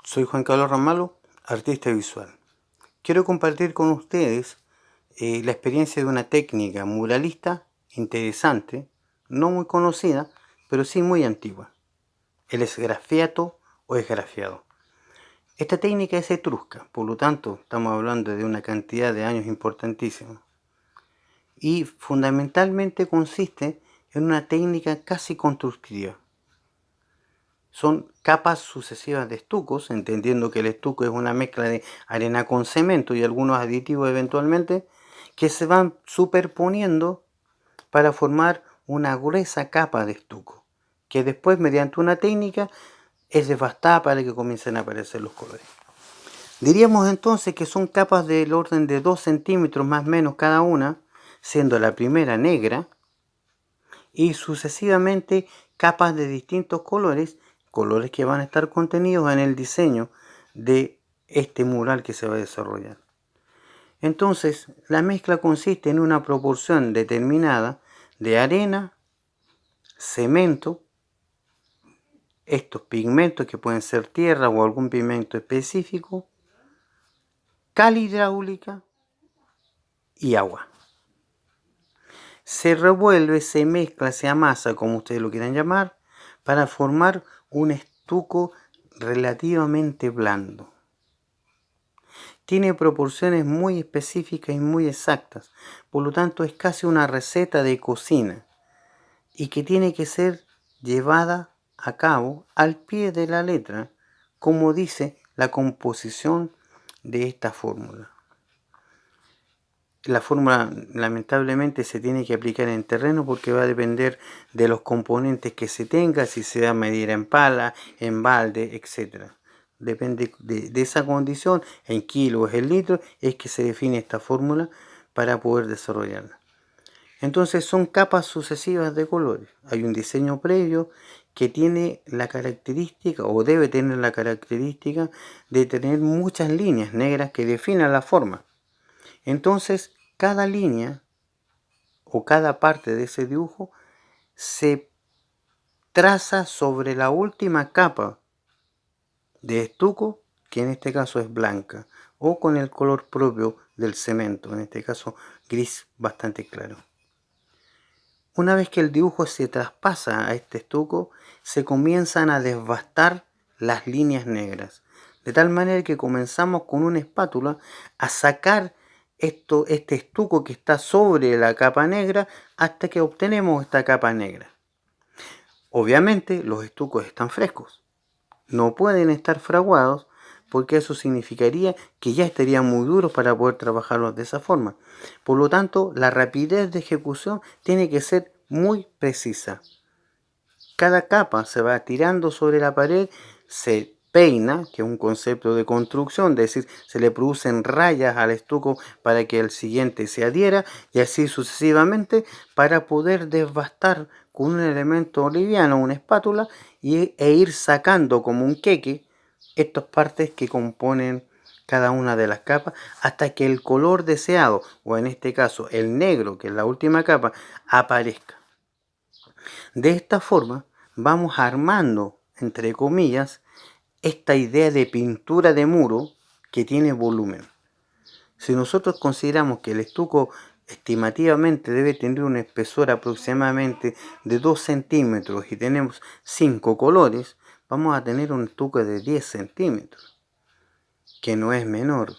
Soy Juan Carlos Ramalho, artista visual. Quiero compartir con ustedes la experiencia de una técnica muralista interesante, no muy conocida, pero sí muy antigua. El esgrafiato o esgrafiado. Esta técnica es etrusca, por lo tanto estamos hablando de una cantidad de años importantísima. Y fundamentalmente consiste en una técnica casi constructiva. Son capas sucesivas de estucos, entendiendo que el estuco es una mezcla de arena con cemento y algunos aditivos eventualmente, que se van superponiendo para formar una gruesa capa de estuco, que después mediante una técnica es desbastada para que comiencen a aparecer los colores. Diríamos entonces que son capas del orden de 2 centímetros más o menos cada una, siendo la primera negra, y sucesivamente capas de distintos colores que van a estar contenidos en el diseño de este mural que se va a desarrollar. Entonces, la mezcla consiste en una proporción determinada de arena, cemento, estos pigmentos que pueden ser tierra o algún pigmento específico, cal hidráulica y agua. Se revuelve, se mezcla, se amasa, como ustedes lo quieran llamar, para formar un estuco relativamente blando. Tiene proporciones muy específicas y muy exactas, por lo tanto es casi una receta de cocina y que tiene que ser llevada a cabo al pie de la letra, como dice la composición de esta fórmula. La fórmula lamentablemente se tiene que aplicar en terreno porque va a depender de los componentes que se tenga, si se va a medir en pala, en balde, etc. Depende de esa condición, en kilos, en litros, es que se define esta fórmula para poder desarrollarla. Entonces son capas sucesivas de colores. Hay un diseño previo que tiene la característica, o debe tener la característica, de tener muchas líneas negras que definan la forma. Entonces, cada línea o cada parte de ese dibujo se traza sobre la última capa de estuco, que en este caso es blanca, o con el color propio del cemento, en este caso gris bastante claro. Una vez que el dibujo se traspasa a este estuco, se comienzan a desbastar las líneas negras, de tal manera que comenzamos con una espátula a sacar este estuco que está sobre la capa negra hasta que obtenemos esta capa negra. Obviamente los estucos están frescos, no pueden estar fraguados porque eso significaría que ya estarían muy duros para poder trabajarlos de esa forma. Por lo tanto, la rapidez de ejecución tiene que ser muy precisa. Cada capa se va tirando sobre la pared, se peina, que es un concepto de construcción, es decir, se le producen rayas al estuco para que el siguiente se adhiera y así sucesivamente para poder desbastar con un elemento liviano, una espátula, e ir sacando como un queque estas partes que componen cada una de las capas hasta que el color deseado, o en este caso el negro, que es la última capa, aparezca. De esta forma vamos armando, entre comillas, esta idea de pintura de muro que tiene volumen. Si nosotros consideramos que el estuco estimativamente debe tener un espesor aproximadamente de 2 centímetros y tenemos 5 colores, vamos a tener un estuco de 10 centímetros, que no es menor.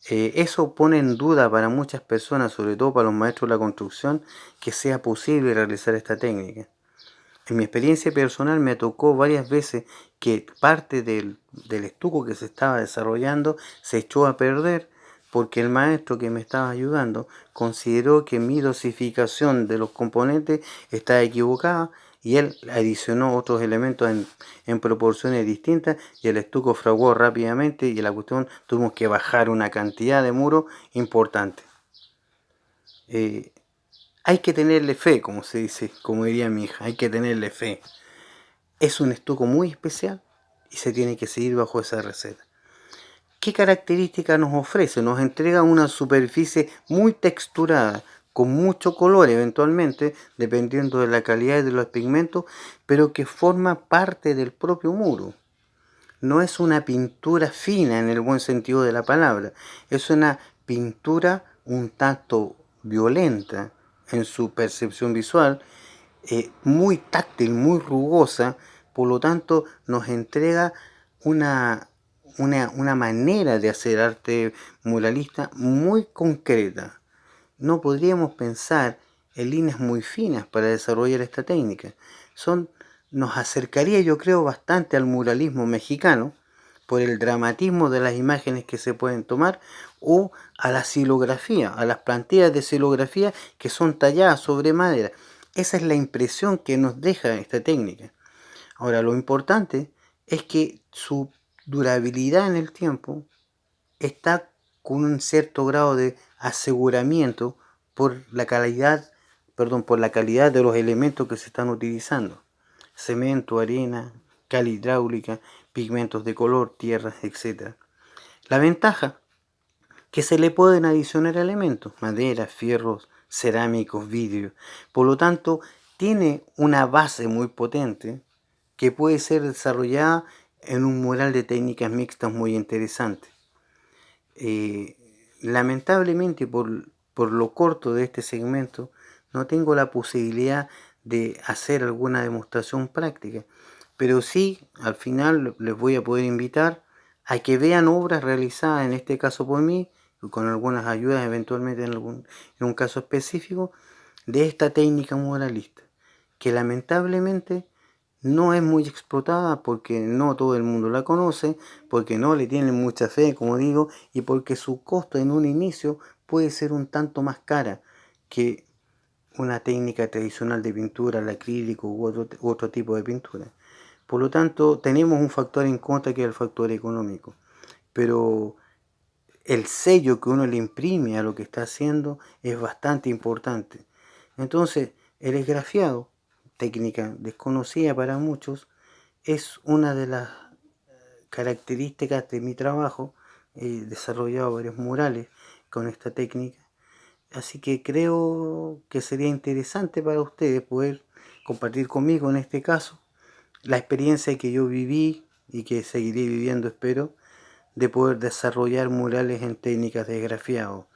Eso pone en duda para muchas personas, sobre todo para los maestros de la construcción, que sea posible realizar esta técnica. En mi experiencia personal me tocó varias veces que parte del estuco que se estaba desarrollando se echó a perder porque el maestro que me estaba ayudando consideró que mi dosificación de los componentes estaba equivocada y él adicionó otros elementos en proporciones distintas y el estuco fraguó rápidamente y la cuestión tuvimos que bajar una cantidad de muros importante. Hay que tenerle fe, como se dice, como diría mi hija, hay que tenerle fe. Es un estuco muy especial y se tiene que seguir bajo esa receta. ¿Qué característica nos ofrece? Nos entrega una superficie muy texturada, con mucho color eventualmente, dependiendo de la calidad de los pigmentos, pero que forma parte del propio muro. no es una pintura fina en el buen sentido de la palabra, es una pintura un tanto violenta en su percepción visual, muy táctil, muy rugosa, por lo tanto nos entrega una manera de hacer arte muralista muy concreta. No podríamos pensar en líneas muy finas para desarrollar esta técnica. Nos acercaría, yo creo, bastante al muralismo mexicano por el dramatismo de las imágenes que se pueden tomar, o a la xilografía, a las plantillas de xilografía que son talladas sobre madera. Esa es la impresión que nos deja esta técnica. Ahora, lo importante es que su durabilidad en el tiempo está con un cierto grado de aseguramiento por la calidad de los elementos que se están utilizando: cemento, arena, cal hidráulica, pigmentos de color, tierras, etc. La ventaja, que se le pueden adicionar elementos: madera, fierros, cerámicos, vidrio. Por lo tanto, tiene una base muy potente que puede ser desarrollada en un mural de técnicas mixtas muy interesante. Lamentablemente, por lo corto de este segmento, no tengo la posibilidad de hacer alguna demostración práctica, pero sí, al final les voy a poder invitar a que vean obras realizadas, en este caso por mí, con algunas ayudas eventualmente en un caso específico, de esta técnica muralista, que lamentablemente no es muy explotada porque no todo el mundo la conoce, porque no le tienen mucha fe, como digo, y porque su costo en un inicio puede ser un tanto más cara que una técnica tradicional de pintura, el acrílico u otro tipo de pintura. Por lo tanto, tenemos un factor en contra, que es el factor económico, pero el sello que uno le imprime a lo que está haciendo es bastante importante. Entonces, el esgrafiado, técnica desconocida para muchos, es una de las características de mi trabajo. He desarrollado varios murales con esta técnica, así que creo que sería interesante para ustedes poder compartir conmigo, en este caso, la experiencia que yo viví y que seguiré viviendo, espero, de poder desarrollar murales en técnicas de esgrafiado.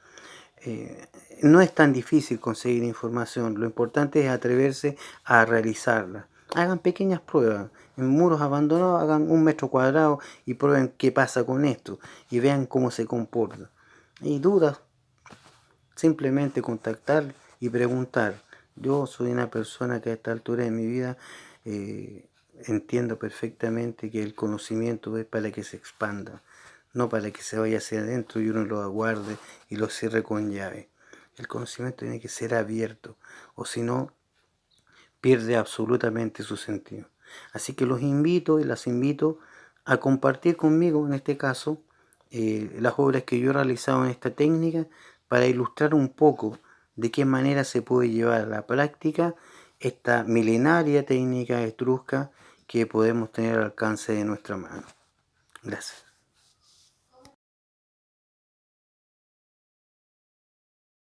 No es tan difícil conseguir información, lo importante es atreverse a realizarla. Hagan pequeñas pruebas, en muros abandonados hagan 1 metro cuadrado y prueben qué pasa con esto y vean cómo se comporta. Y dudas, simplemente contactar y preguntar. Yo soy una persona que a esta altura de mi vida entiendo perfectamente que el conocimiento es para que se expanda, no para que se vaya hacia adentro y uno lo aguarde y lo cierre con llave. El conocimiento tiene que ser abierto, o si no, pierde absolutamente su sentido. Así que los invito y las invito a compartir conmigo, en este caso, las obras que yo he realizado en esta técnica, para ilustrar un poco de qué manera se puede llevar a la práctica esta milenaria técnica etrusca que podemos tener al alcance de nuestra mano. Gracias.